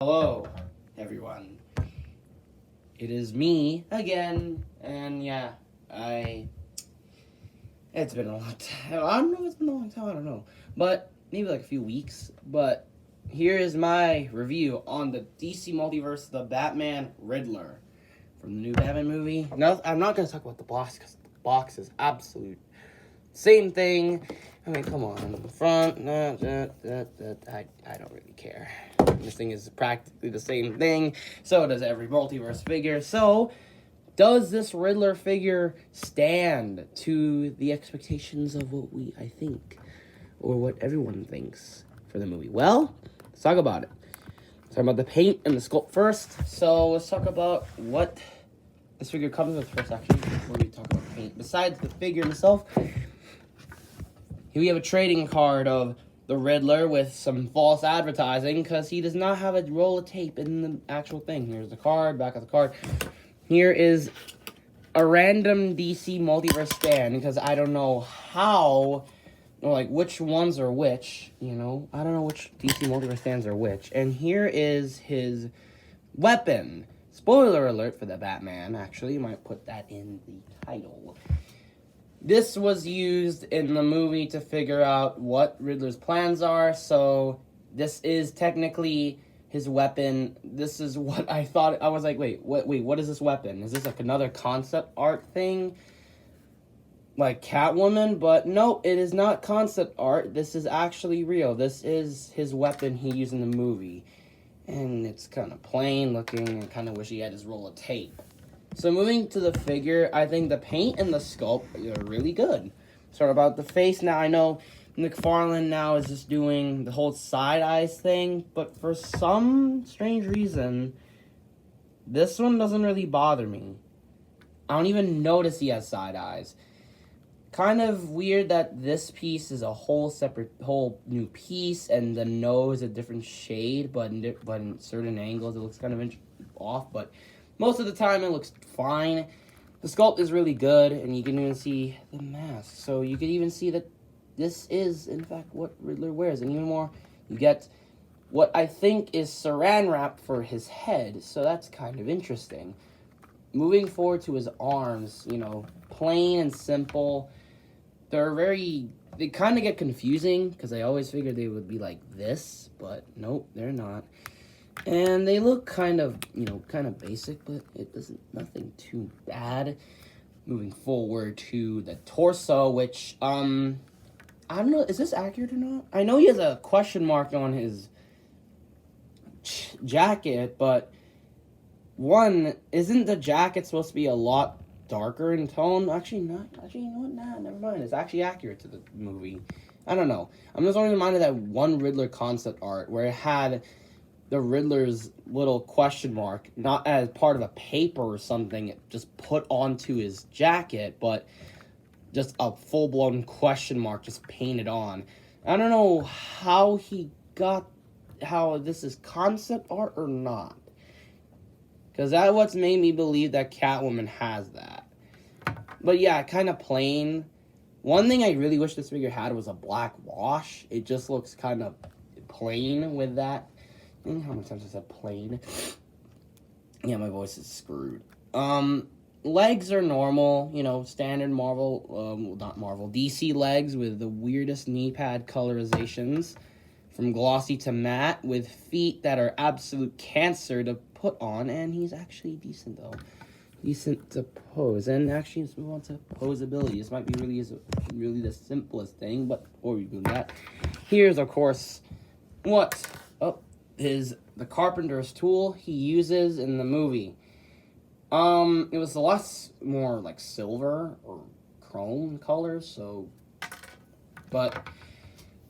Hello, everyone. It is me again, and yeah, it's been a long time. I don't know if it's been a long time, I don't know. But maybe like a few weeks. But here is my review on the DC Multiverse, the Batman Riddler from the new Batman movie. No, I'm not going to talk about the box because the box is absolute same thing. I mean, come on. The front, I don't really care. This thing is practically the same thing. So does every multiverse figure. So, does this Riddler figure stand to the expectations of what I think, or what everyone thinks for the movie? Well, let's talk about it. Let's talk about the paint and the sculpt first. So, let's talk about what this figure comes with first, actually, before we talk about the paint. Besides the figure himself, here we have a trading card of the Riddler with some false advertising because he does not have a roll of tape in the actual thing. Here's the card, back of the card. Here is a random DC Multiverse stand because I don't know how, or like which ones are which, I don't know which DC Multiverse stands are which. And here is his weapon. Spoiler alert for the Batman, actually. You might put that in the title. This was used in the movie to figure out what Riddler's plans are, so this is technically his weapon. This is what I thought. I was like, wait, what is this weapon? Is this like another concept art thing? Like Catwoman? But no, it is not concept art. This is actually real. This is his weapon he used in the movie. And it's kind of plain looking and kind of wish he had his roll of tape. So moving to the figure, I think the paint and the sculpt are really good. Sort of about the face now, I know McFarlane now is just doing the whole side eyes thing, but for some strange reason, this one doesn't really bother me. I don't even notice he has side eyes. Kind of weird that this piece is a whole new piece, and the nose a different shade, but in certain angles it looks kind of off, but most of the time, it looks fine. The sculpt is really good, and you can even see the mask. So you can even see that this is, in fact, what Riddler wears. And even more, you get what I think is saran wrap for his head. So that's kind of interesting. Moving forward to his arms, plain and simple. They kind of get confusing, because I always figured they would be like this. But nope, they're not. And they look kind of basic, but nothing too bad. Moving forward to the torso, which, I don't know, is this accurate or not? I know he has a question mark on his jacket, but isn't the jacket supposed to be a lot darker in tone? Actually, not. Actually, you know what? Nah, never mind. It's actually accurate to the movie. I don't know. I'm just only reminded of that one Riddler concept art where it had the Riddler's little question mark, not as part of a paper or something, just put onto his jacket, but just a full-blown question mark just painted on. I don't know how this is concept art or not. Because that's what's made me believe that Catwoman has that. But yeah, kind of plain. One thing I really wish this figure had was a black wash. It just looks kind of plain with that. How many times I said plain? Yeah, my voice is screwed. Legs are normal, standard DC legs with the weirdest knee pad colorizations. From glossy to matte, with feet that are absolute cancer to put on, and he's actually decent, though. Decent to pose. And actually, let's move on to posability. This might be really the simplest thing, but before we do that, here's, of course, the carpenter's tool he uses in the movie. It was more like silver or chrome colors, so, but,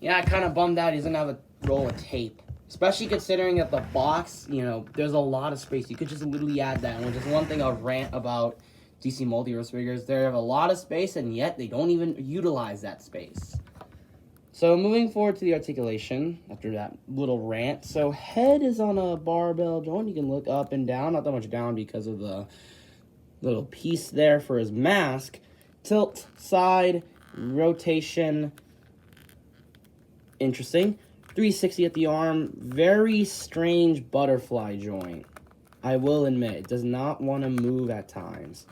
yeah, kind of bummed out he doesn't have a roll of tape, especially considering that the box, there's a lot of space. You could just literally add that, which is one thing I'll rant about DC Multiverse figures. They have a lot of space, and yet they don't even utilize that space. So moving forward to the articulation, after that little rant. So head is on a barbell joint. You can look up and down. Not that much down because of the little piece there for his mask. Tilt, side, rotation. Interesting. 360 at the arm. Very strange butterfly joint. I will admit, it does not want to move at times.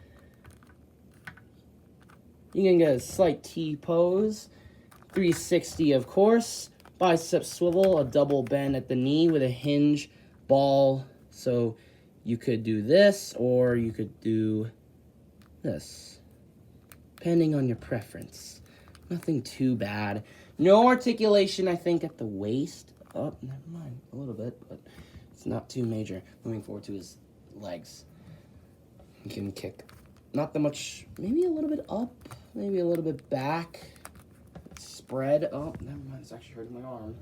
You can get a slight T-pose. 360, of course. Bicep swivel, a double bend at the knee with a hinge ball. So you could do this, or you could do this, depending on your preference. Nothing too bad. No articulation, I think, at the waist. Oh, never mind, a little bit, but it's not too major. Moving forward to his legs. He can kick not that much, maybe a little bit up, maybe a little bit back. Spread. Oh, never mind, it's actually hurting my arm.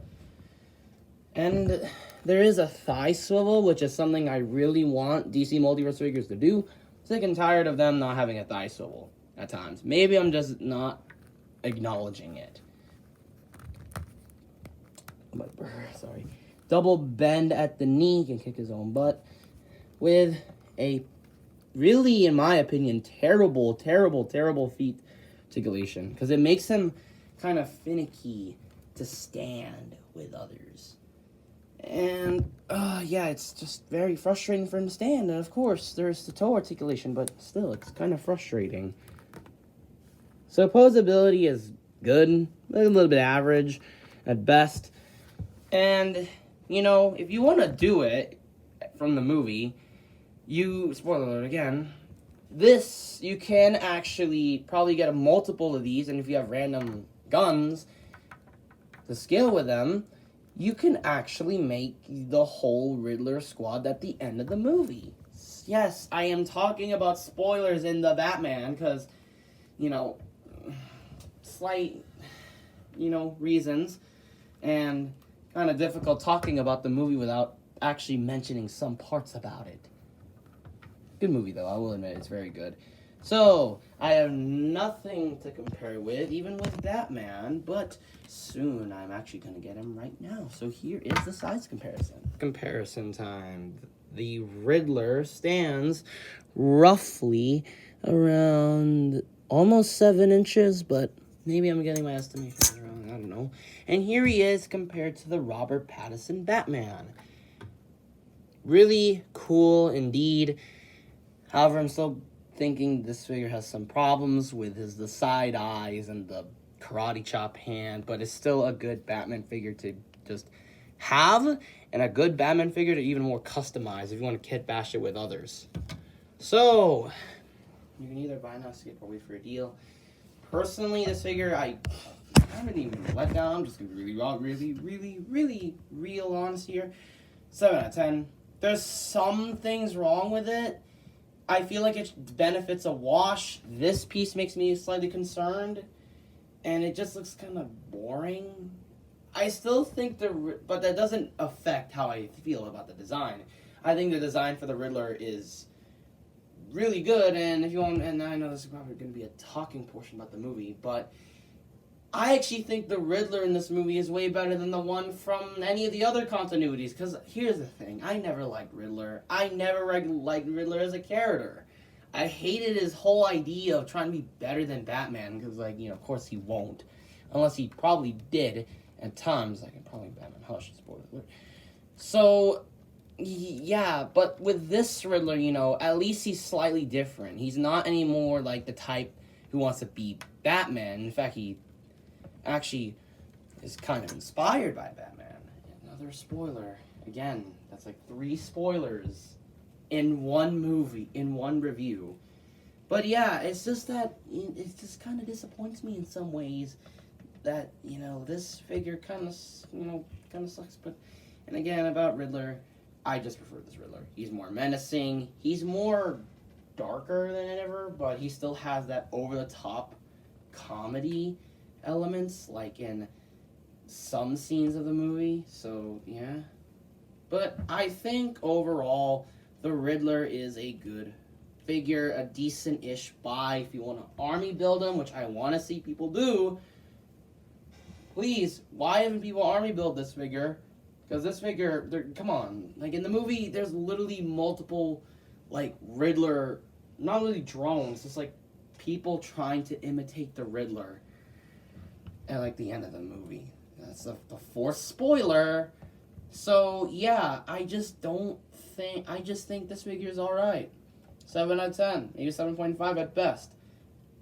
And there is a thigh swivel, which is something I really want DC Multiverse figures to do. I'm sick and tired of them not having a thigh swivel at times. Maybe I'm just not acknowledging it. Sorry. Double bend at the knee, can kick his own butt. With a really, in my opinion, terrible feet articulation. Because it makes him kind of finicky to stand with others. And, yeah, it's just very frustrating for him to stand. And, of course, there's the toe articulation, but still, it's kind of frustrating. So, posability is good, a little bit average at best. And, you know, if you want to do it from the movie, spoiler alert again, you can actually probably get a multiple of these, and if you have random guns to scale with them, you can actually make the whole Riddler squad at the end of the movie. Yes, I am talking about spoilers in the Batman, because, you know, slight, you know, reasons, and kind of difficult talking about the movie without actually mentioning some parts about it. Good movie, though, I will admit, it's very good. So, I have nothing to compare with, even with Batman, but soon I'm actually going to get him right now. So here is the size comparison. Comparison time. The Riddler stands roughly around almost 7 inches, but maybe I'm getting my estimation wrong, I don't know. And here he is compared to the Robert Pattinson Batman. Really cool indeed. However, I'm still thinking this figure has some problems with the side eyes and the karate chop hand, but it's still a good Batman figure to just have, and a good Batman figure to even more customize if you want to kit bash it with others. So, you can either buy now, skip, or wait for a deal. Personally, this figure, I haven't even let down. I'm just going to be really real honest here. 7 out of 10. There's some things wrong with it. I feel like it benefits a wash. This piece makes me slightly concerned, and it just looks kind of boring. I still think but that doesn't affect how I feel about the design. I think the design for the Riddler is really good, and if you want, and I know this is probably going to be a talking portion about the movie, but I actually think the Riddler in this movie is way better than the one from any of the other continuities, because here's the thing, I never liked Riddler. I never liked Riddler as a character. I hated his whole idea of trying to be better than Batman, because, like, you know, of course he won't, unless he probably did at times, like in probably Batman Hush, spoiler alert. So, yeah, but with this Riddler, you know, at least he's slightly different. He's not anymore like the type who wants to be Batman. In fact, he actually is kind of inspired by Batman. Another spoiler. Again, that's like 3 spoilers in one movie, in one review. But yeah, it's just that it just kind of disappoints me in some ways that, you know, this figure kind of sucks. But, and again, about Riddler, I just prefer this Riddler. He's more menacing. He's more darker than ever, but he still has that over-the-top comedy elements, like in some scenes of the movie. So, yeah. But I think overall, the Riddler is a good figure, a decent-ish buy if you want to army build him, which I want to see people do. Please, why haven't people army build this figure? Because this figure, come on. Like, in the movie, there's literally multiple, like, Riddler, not really drones, just, like, people trying to imitate the Riddler at, like, the end of the movie. That's the fourth spoiler. So, yeah, I just think this figure is alright. 7 out of 10. Maybe 7.5 at best.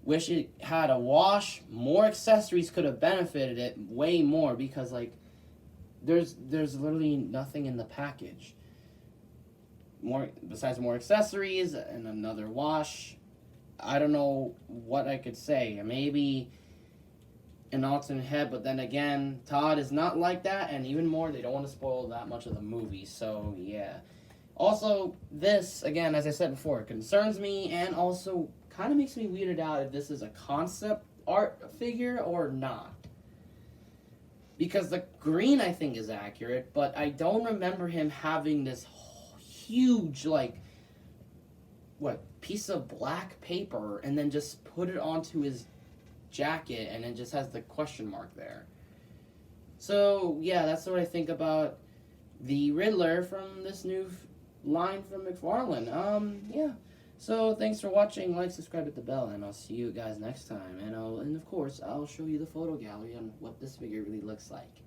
Wish it had a wash. More accessories could have benefited it way more because, like, there's literally nothing in the package. Besides more accessories and another wash. I don't know what I could say. Maybe an alternate head, but then again, Todd is not like that, and even more, they don't want to spoil that much of the movie, so yeah. Also, this, again, as I said before, concerns me, and also kind of makes me weirded out if this is a concept art figure or not. Because the green, I think, is accurate, but I don't remember him having this huge, like, piece of black paper, and then just put it onto his jacket, and it just has the question mark there. So, yeah, that's what I think about the Riddler from this new line from McFarlane. Yeah. So, thanks for watching. Like, subscribe, hit the bell, and I'll see you guys next time. And of course, I'll show you the photo gallery on what this figure really looks like.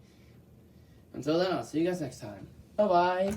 Until then, I'll see you guys next time. Bye-bye.